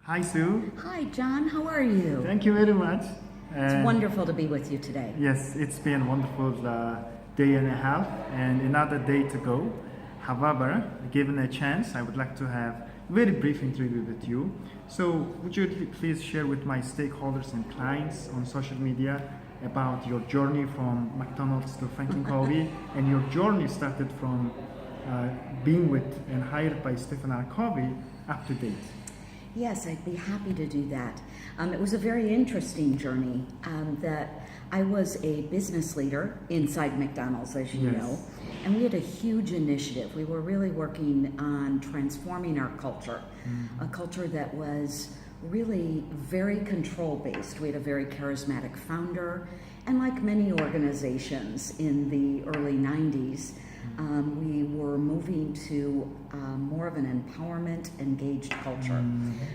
Hi, Sue. Hi, John. How are you? Thank you very much. It's wonderful to be with you today. Yes, it's been a wonderful day and a half and another day to go. However, given a chance, I would like to have a very brief interview with you. So, would you please share with my stakeholders and clients on social media about your journey from McDonald's to Franklin Covey and your journey started from being with and hired by Stephen R. Covey up to date? Yes, I'd be happy to do that. It was a very interesting journey that I was a business leader inside McDonald's, as you know, and we had a huge initiative. We were really working on transforming our culture, a culture that was really very control-based. We had a very charismatic founder, and like many organizations in the early 90s, we were moving to more of an empowerment, engaged culture.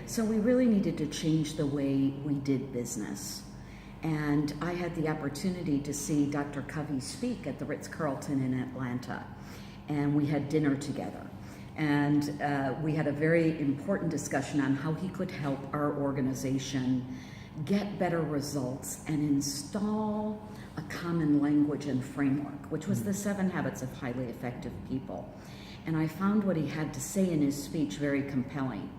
So we really needed to change the way we did business. And I had the opportunity to see Dr. Covey speak at the Ritz-Carlton in Atlanta. And we had dinner together. And we had a very important discussion on how he could help our organization get better results and install a common language and framework, which was the 7 Habits of Highly Effective People. And I found what he had to say in his speech very compelling.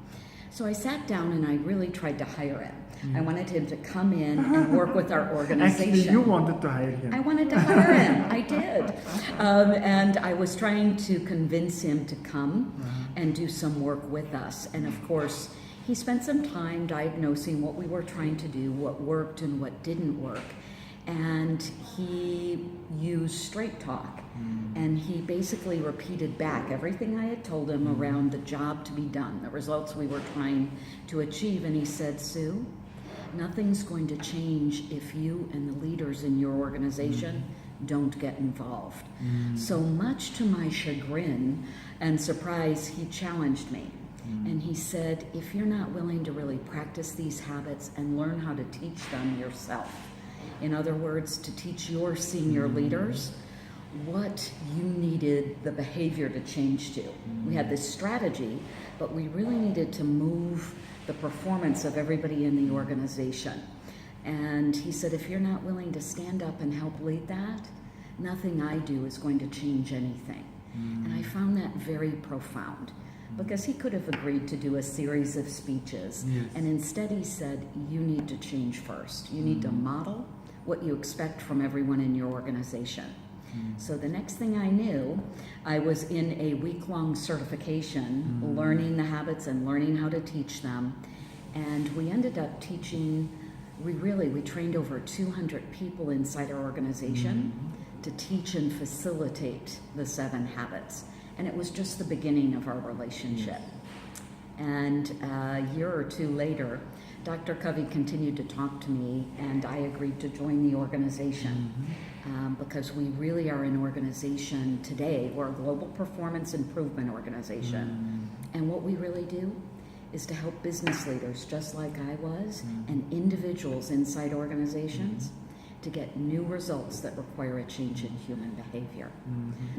So I sat down and I really tried to hire him. I wanted him to come in and work with our organization. Actually, you wanted to hire him. I wanted to hire him. I did. And I was trying to convince him to come and do some work with us. And of course, he spent some time diagnosing what we were trying to do, what worked and what didn't work. And he used straight talk. And he basically repeated back everything I had told him around the job to be done, the results we were trying to achieve. And he said, Sue, nothing's going to change if you and the leaders in your organization don't get involved. So much to my chagrin and surprise, he challenged me. And he said, if you're not willing to really practice these habits and learn how to teach them yourself, in other words, to teach your senior leaders what you needed the behavior to change to. We had this strategy, but we really needed to move the performance of everybody in the organization. And he said, if you're not willing to stand up and help lead that, nothing I do is going to change anything. And I found that very profound, because he could have agreed to do a series of speeches. And instead he said, you need to change first. You need to model what you expect from everyone in your organization. So the next thing I knew, I was in a week-long certification, learning the habits and learning how to teach them. And we ended up teaching, we trained over 200 people inside our organization to teach and facilitate the 7 habits. And it was just the beginning of our relationship. And a year or two later, Dr. Covey continued to talk to me, and I agreed to join the organization because we really are an organization today. We're a global performance improvement organization. And what we really do is to help business leaders, just like I was, and individuals inside organizations to get new results that require a change in human behavior.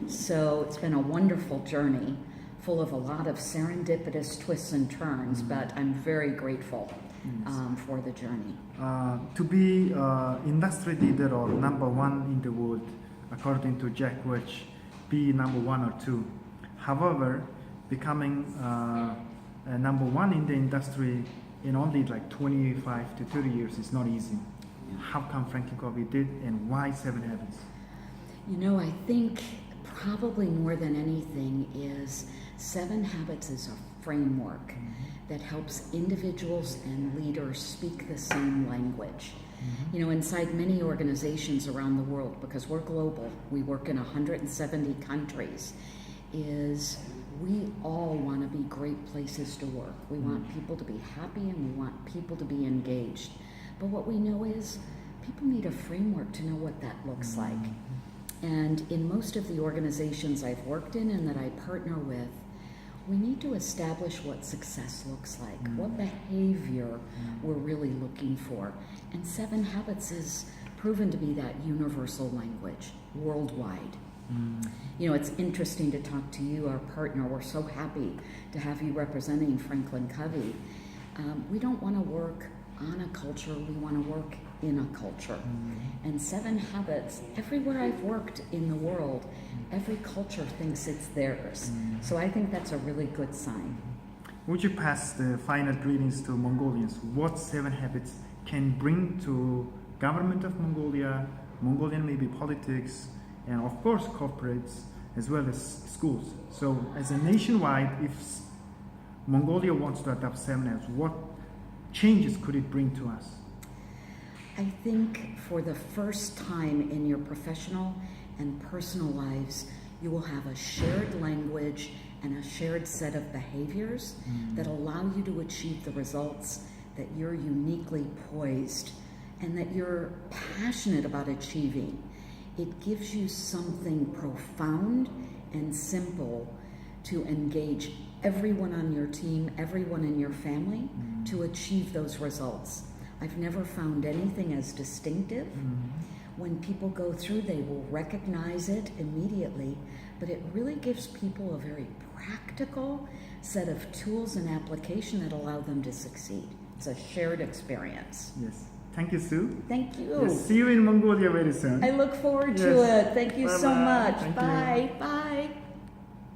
So it's been a wonderful journey, full of a lot of serendipitous twists and turns, but I'm very grateful for the journey. To be industry leader or number 1 in the world, according to Jack Welch, be number 1 or 2. However, becoming number 1 in the industry in only like 25 to 30 years is not easy. How come Franklin Covey did, and why 7 Habits? You know, I think probably more than anything is 7 Habits is a framework that helps individuals and leaders speak the same language. You know, inside many organizations around the world, because we're global, we work in 170 countries, is we all want to be great places to work. We want people to be happy and we want people to be engaged. But what we know is people need a framework to know what that looks like. And in most of the organizations I've worked in and that I partner with, we need to establish what success looks like, what behavior we're really looking for. And 7 Habits is proven to be that universal language worldwide. You know, it's interesting to talk to you, our partner. We're so happy to have you representing Franklin Covey. We don't want to work on a culture, we want to work in a culture. And 7 Habits, everywhere I've worked in the world, every culture thinks it's theirs. So I think that's a really good sign. Would you pass the final greetings to Mongolians? What 7 habits can bring to government of Mongolia, Mongolian maybe politics, and of course corporates, as well as schools? So as a nationwide, if Mongolia wants to adopt 7 habits, what changes could it bring to us? I think for the first time in your professional and personal lives, you will have a shared language and a shared set of behaviors that allow you to achieve the results that you're uniquely poised and that you're passionate about achieving. It gives you something profound and simple to engage everyone on your team, everyone in your family, to achieve those results. I've never found anything as distinctive. When people go through, they will recognize it immediately, but it really gives people a very practical set of tools and application that allow them to succeed. It's a shared experience. Yes. Thank you, Sue. Thank you. Yes, see you in Mongolia very soon. I look forward to Yes. it. Thank you so Bye-bye. much. Thank you. Bye. Bye.